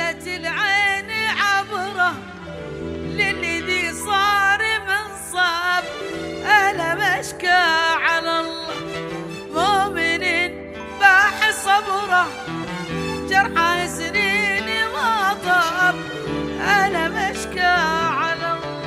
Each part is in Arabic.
هلت العين عبره للذي صار منصب، ألم أشكى على الله مؤمن باح صبره، جرحه سنين ما طاب، ألم أشكى على الله.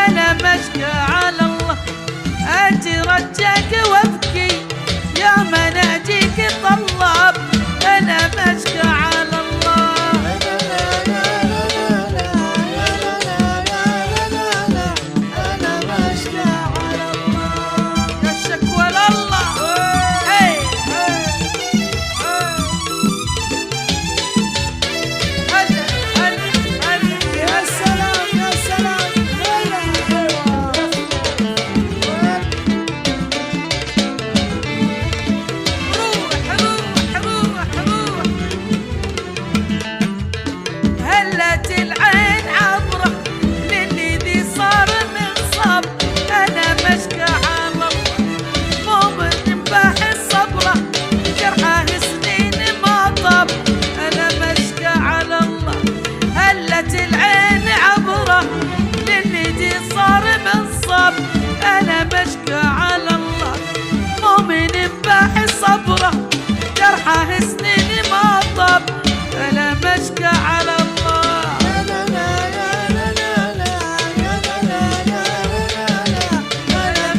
أنا مشكى على الله أجي رجاك وابكي يا من أجيك طلب، أنا مشكى على الله. أنا مشكى على الله يا شكوى لله. يا سلام يا سلام. أنا بشكى على الله مؤمن باح صبره، جرحه سنين ما طاب، أنا بشكى على الله. أنا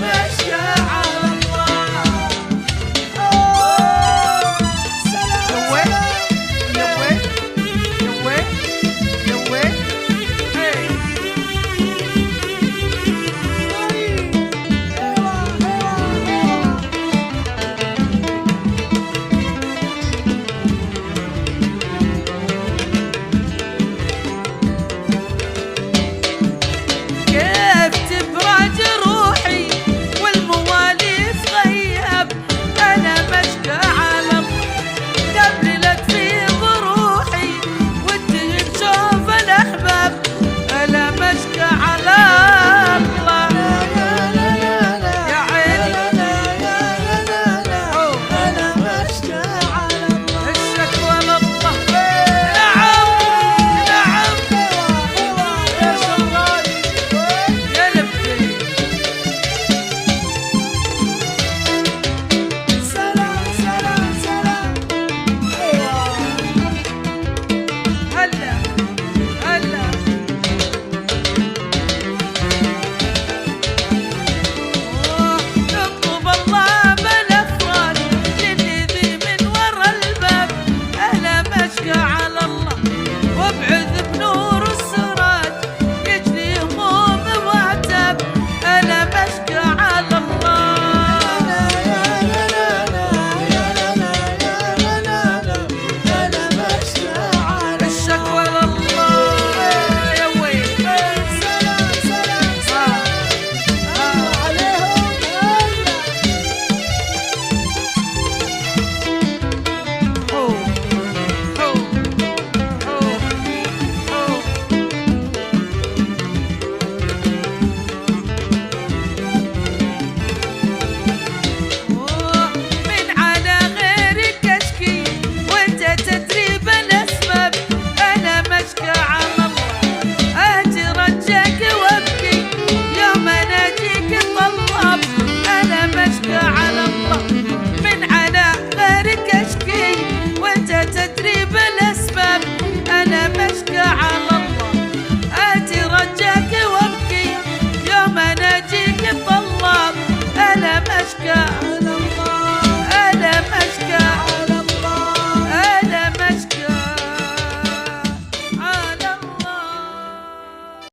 بشكى على الله. تدري بالاسباب، انا مشكى